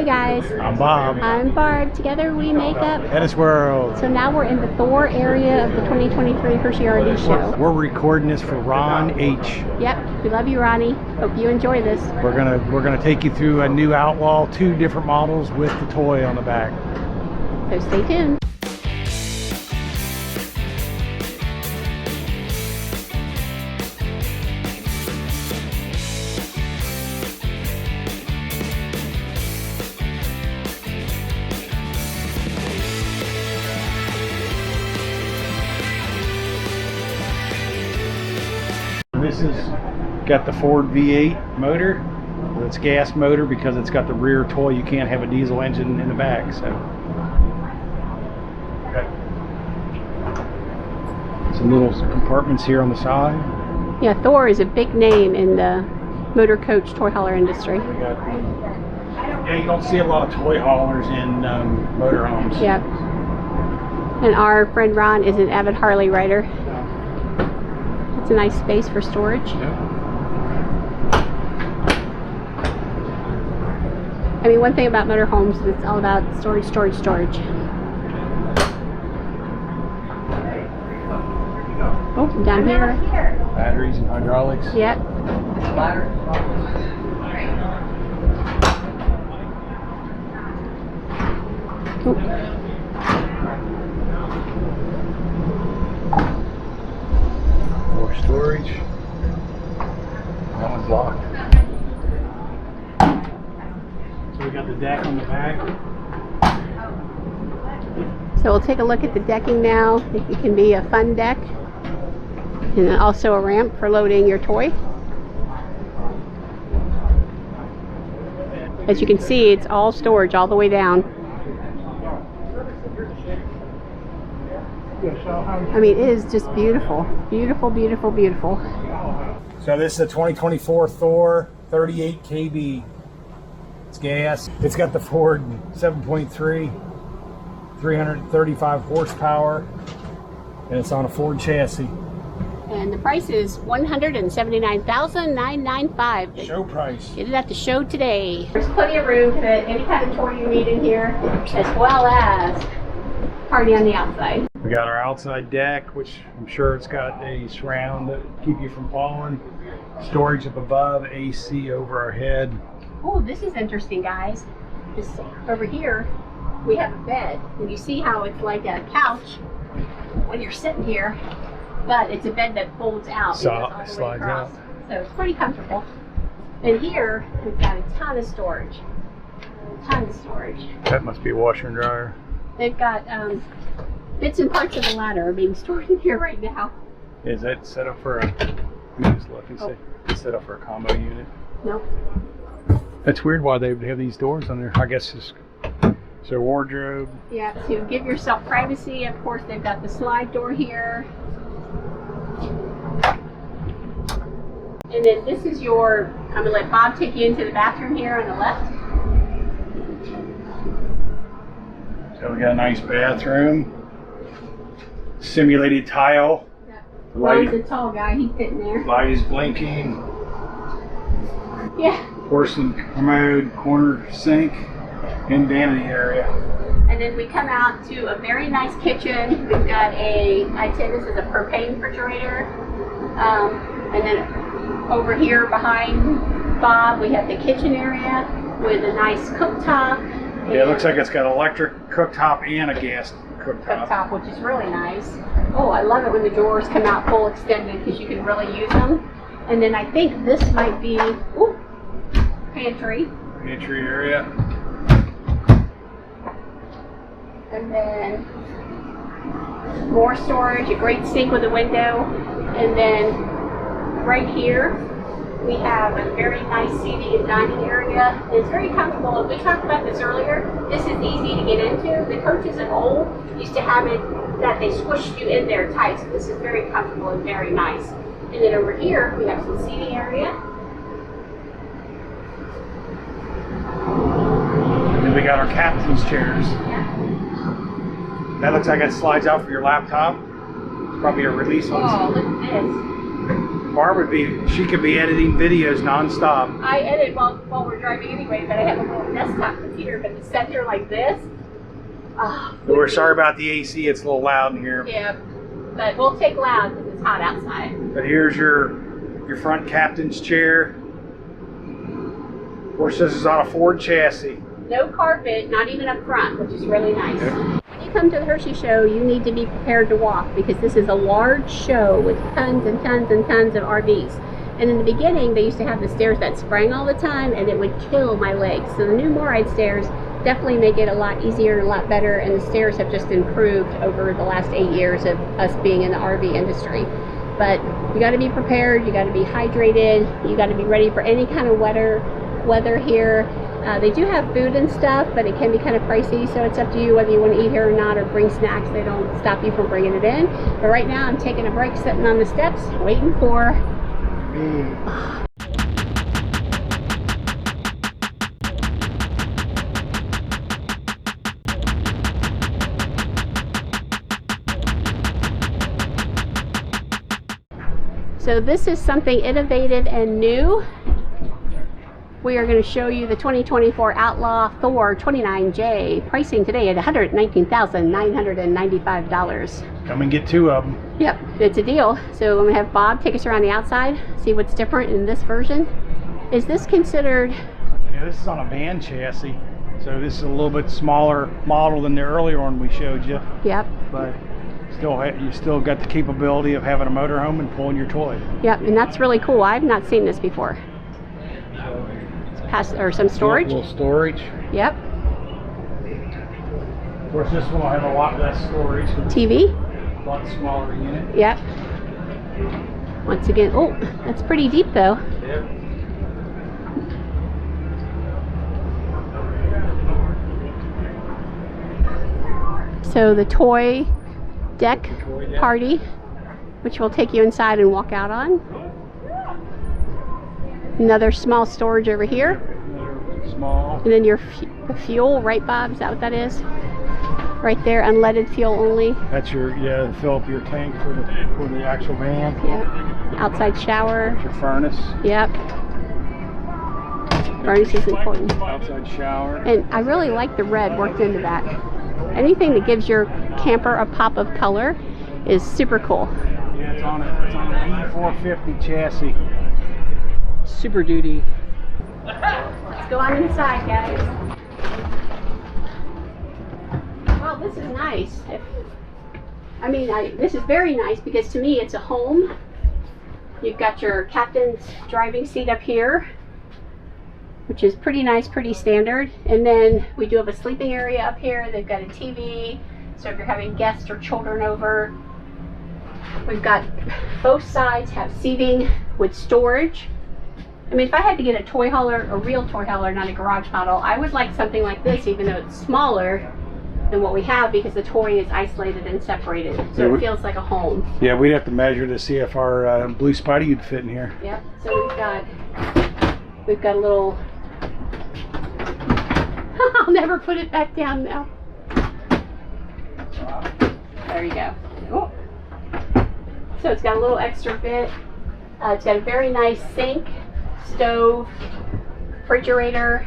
Hey guys. I'm Bob. I'm Barb. Together we make up HetteshWorld. So now we're in the Thor area of the 2023 Hershey RV show. We're recording this for Ron H. Yep, we love you, Ronnie. Hope you enjoy this. We're gonna take you through a new Outlaw, 2 different models with the toy on the back. So stay tuned. This has got the Ford V8 motor. It's gas motor because it's got the rear toy. You can't have a diesel engine in the back. So got some little compartments here on the side. Yeah, Thor is a big name in the motor coach toy hauler industry. Yeah, you don't see a lot of toy haulers in motorhomes. Yep. And our friend Ron is an avid Harley rider. It's a nice space for storage. Yeah. I mean, one thing about motorhomes is it's all about storage, storage, storage. Oh, down here. Batteries and hydraulics. Yep. Oh. More storage. That one's locked. So we got the deck on the back. So we'll take a look at the decking now. It can be a fun deck. And then also a ramp for loading your toy. As you can see, it's all storage all the way down. I mean, it is just beautiful. Beautiful, beautiful, beautiful. So this is a 2024 Thor 38 kb. It's gas. It's got the Ford 7.3, 335 horsepower, and it's on a Ford chassis. And the price is $179,995. Show price. Get it at the show today. There's plenty of room to fit any kind of toy you need in here, as well as party on the outside. We got our outside deck, which I'm sure it's got a surround to keep you from falling. Storage up above, AC over our head. Oh, this is interesting, guys. Just over here, we have a bed. And you see how it's like a couch when you're sitting here, but it's a bed that folds out. So and goes all the way slides across. out. So it's pretty comfortable. And here, we've got a ton of storage. A ton of storage. That must be a washer and dryer. They've got bits and parts of the ladder are being stored in here right now. Is that set up for a, let me just look and see. It's set up for a combo unit. Nope. That's weird why they have these doors on there. I guess it's a wardrobe. Yeah, to give yourself privacy, of course, they've got the slide door here. And then this is your, I'm going to let Bob take you into the bathroom here on the left. So we got a nice bathroom. Simulated tile. Ron's a tall guy, he'd fit in there. Light is blinking. Yeah. Porcelain commode, corner sink, and vanity area. And then we come out to a very nice kitchen. We've got I'd say this is a propane refrigerator. And then over here behind Bob, we have the kitchen area with a nice cooktop. Yeah, it looks like it's got an electric cooktop and a gas cooktop. Which is really nice. Oh, I love it when the drawers come out full extended because you can really use them. And then I think this might be pantry. Pantry area. And then more storage, a great sink with a window. And then right here we have a very nice seating and dining area. It's very comfortable. And we talked about this earlier. This is easy to get into. The coaches of old used to have it that they squished you in there tight. So this is very comfortable and very nice. And then over here we have some seating area. And then we got our captain's chairs. Yeah. That looks like it slides out for your laptop. It's probably a release on Oh, look at this. Barb would be, she could be editing videos nonstop. I edit while we're driving anyway, but I have a little desktop computer, but to sit here like this. We're sorry about the AC, it's a little loud in here. Yeah, but we'll take loud because it's hot outside. But here's your front captain's chair. Of course, this is on a Ford chassis. No carpet, not even up front, which is really nice. Yep. When you come to the Hershey show, you need to be prepared to walk because this is a large show with tons and tons and tons of RVs. And in the beginning, they used to have the stairs that sprang all the time, and it would kill my legs. So the new Moride stairs definitely make it a lot easier and a lot better, and the stairs have just improved over the last 8 years of us being in the RV industry. But you got to be prepared, you got to be hydrated, you got to be ready for any kind of weather here. They do have food and stuff, but it can be kind of pricey, so it's up to you whether you want to eat here or not, or bring snacks. They don't stop you from bringing it in. But right now I'm taking a break, sitting on the steps, waiting for So this is something innovative and new. We are going to show you the 2024 Outlaw Thor 29J. Pricing today at $119,995. Come and get 2 of them. Yep, it's a deal. So I'm going to have Bob take us around the outside, see what's different in this version. Is this considered... Yeah, this is on a van chassis. So this is a little bit smaller model than the earlier one we showed you. Yep. But you still got the capability of having a motorhome and pulling your toy. Yep, and that's really cool. I've not seen this before. Or some storage. A little storage. Yep. Of course, this one will have a lot less storage. TV. A lot smaller unit. Yep. Once again, oh, that's pretty deep though. Yep. So the toy deck party, which will take you inside and walk out on. Another small storage over here. Another small. And then your fuel, right, Bob? Is that what that is? Right there, unleaded fuel only. That's your, yeah, fill up your tank for the actual van. Yep. Outside shower. That's your furnace. Yep. Furnace is important. Outside shower. And I really like the red worked into that. Anything that gives your camper a pop of color is super cool. Yeah, it's on an E450 chassis. Super Duty. Let's go on inside, guys. Well, this is nice. This is very nice because to me it's a home. You've got your captain's driving seat up here, which is pretty nice, pretty standard. And then we do have a sleeping area up here. They've got a TV, so if you're having guests or children over. We've got both sides have seating with storage. I mean, if I had to get a toy hauler, a real toy hauler, not a garage model, I would like something like this, even though it's smaller than what we have, because the toy is isolated and separated, so yeah, it feels like a home. Yeah, we'd have to measure to see if our blue Spidey would fit in here. Yep. So we've got a little. I'll never put it back down now. There you go. Oh. So it's got a little extra bit. It's got a very nice sink, stove, refrigerator.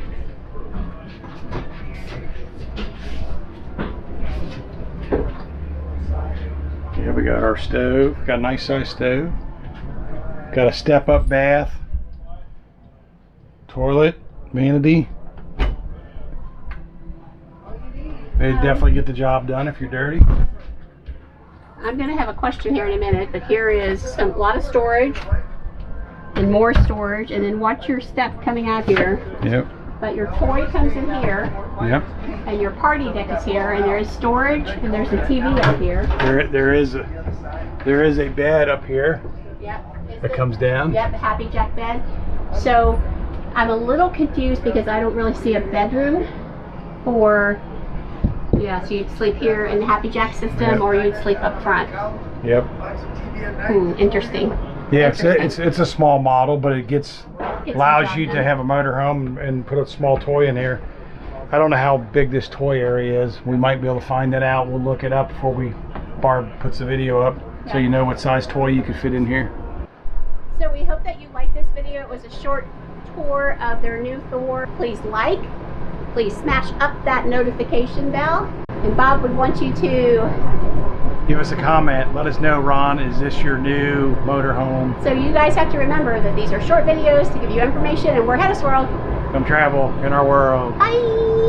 Yeah, we got our stove. Got a nice size stove. Got a step-up bath. Toilet, vanity. They definitely get the job done if you're dirty. I'm going to have a question here in a minute, but here is a lot of storage and more storage, and then watch your step coming out here. Yep. But your toy comes in here. Yep. And your party deck is here, and there is storage, and there's a TV up here. There is a bed up here. Yep. That comes down. Yep, a Happy Jack bed. So I'm a little confused because I don't really see a bedroom for. Yeah, so you'd sleep here in the Happy Jack system, yep, or you'd sleep up front. Yep. Interesting. Yeah, it's a small model, but it allows you to have a motorhome and put a small toy in here. I don't know how big this toy area is. We might be able to find that out. We'll look it up before Barb puts the video up, so you know what size toy you could fit in here. So we hope that you liked this video. It was a short tour of their new Thor. Please like, please smash up that notification bell. And Bob would want you to give us a comment. Let us know, Ron, is this your new motorhome? So you guys have to remember that these are short videos to give you information, and we're HetteshWorld. Come travel in our world. Bye!